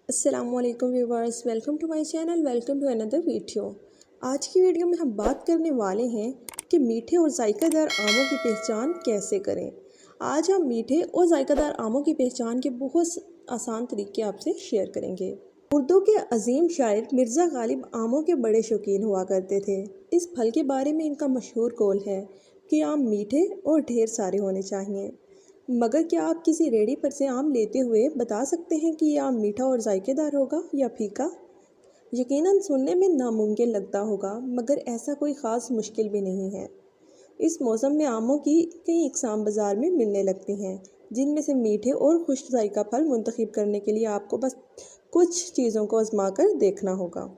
अस्सलामुअलैकुम viewers, welcome to my channel, welcome to another video. आज की वीडियो में हम बात करने वाले हैं कि मीठे और जायकादार आमों की पहचान कैसे करें। आज हम मीठे और जायकादार आमों की पहचान के बहुत आसान तरीके आपसे शेयर करेंगे। उर्दू के अजीम शायर मिर्ज़ा गालिब आमों के बड़े शौकीन हुआ करते थे। इस फल के बारे में इनका मशहूर कौल है कि आम मीठे और ढेर सारे होने चाहिए। मगर क्या आप किसी रेडी पर से आम लेते हुए बता सकते हैं कि ये आम मीठा और जायकेदार होगा या फीका? यकीनन सुनने में नामुमकिन लगता होगा, मगर ऐसा कोई ख़ास मुश्किल भी नहीं है। इस मौसम में आमों की कई इकसाम बाज़ार में मिलने लगती हैं, जिनमें से मीठे और खुश्क जायका फल मुंतखब करने के लिए आपको बस कुछ चीज़ों को आजमा कर देखना होगा।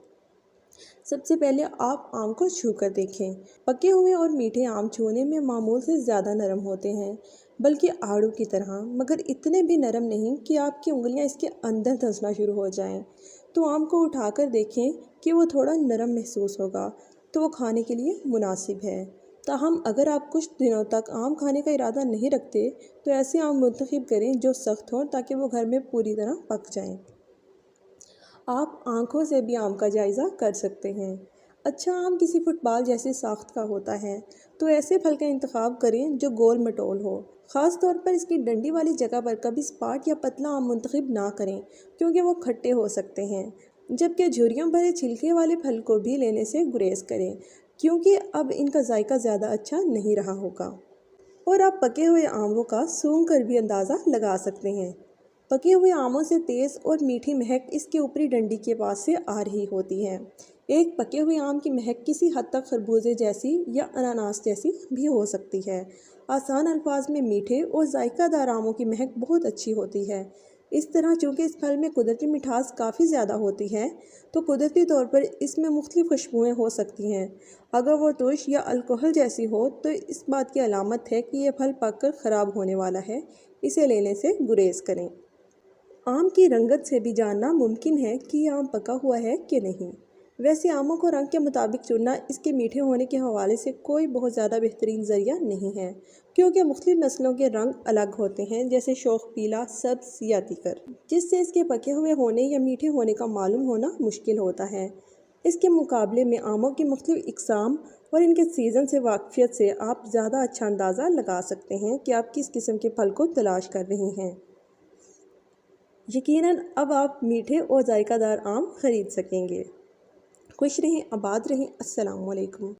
सबसे पहले आप आम को छू कर देखें। पके हुए और मीठे आम छूने में मामूल से ज़्यादा नरम होते हैं, बल्कि आड़ू की तरह, मगर इतने भी नरम नहीं कि आपकी उंगलियां इसके अंदर धंसना शुरू हो जाएं। तो आम को उठाकर देखें कि वो थोड़ा नरम महसूस होगा, तो वो खाने के लिए मुनासिब है। ताहम अगर आप कुछ दिनों तक आम खाने का इरादा नहीं रखते, तो ऐसे आम मुंतखब करें जो सख्त हों, ताकि वो घर में पूरी तरह पक जाएं। आप आंखों से भी आम का जायज़ा कर सकते हैं। अच्छा आम किसी फुटबॉल जैसी साख्त का होता है, तो ऐसे फल का इंतखाब करें जो गोल मटोल हो। ख़ास तौर पर इसकी डंडी वाली जगह पर कभी स्पाट या पतला आम मुंतखब ना करें, क्योंकि वो खट्टे हो सकते हैं। जबकि झुर्रियों भरे छिलके वाले फल को भी लेने से गुरेज करें, क्योंकि अब इनका जायका ज़्यादा अच्छा नहीं रहा होगा। और आप पके हुए आमों का सूंघ कर भी अंदाज़ा लगा सकते हैं। पके हुए आमों से तेज़ और मीठी महक इसके ऊपरी डंडी के पास से आ रही होती है। एक पके हुए आम की महक किसी हद तक खरबूजे जैसी या अनानास जैसी भी हो सकती है। आसान अल्फाज में मीठे और जायकादार आमों की महक बहुत अच्छी होती है। इस तरह चूँकि इस फल में कुदरती मिठास काफ़ी ज़्यादा होती है, तो कुदरती तौर पर इसमें मुख्तलिफ खुशबुएँ हो सकती हैं। अगर वो तुश या अल्कोहल जैसी हो, तो इस बात की अलामत है कि यह फल पककर ख़राब होने वाला है। इसे लेने से गुरेज करें। आम की रंगत से भी जानना मुमकिन है कि यह आम पका हुआ है कि नहीं। वैसे आमों को रंग के मुताबिक चुनना इसके मीठे होने के हवाले से कोई बहुत ज़्यादा बेहतरीन ज़रिया नहीं है, क्योंकि मुख्तलिफ नस्लों के रंग अलग होते हैं, जैसे शोख पीला, सब्ज या तीखर, जिससे इसके पके हुए होने या मीठे होने का मालूम होना मुश्किल होता है। इसके मुकाबले में आमों की मुख्तलिफ इकसाम और इनके सीज़न से वाकफियत से आप ज़्यादा अच्छा अंदाज़ा लगा सकते हैं कि आप किस किस्म के फल को तलाश कर रहे हैं। यकीनन अब आप मीठे और जायकादार आम खरीद सकेंगे। खुश रहें, आबाद रहें। अस्सलाम वालेकुम।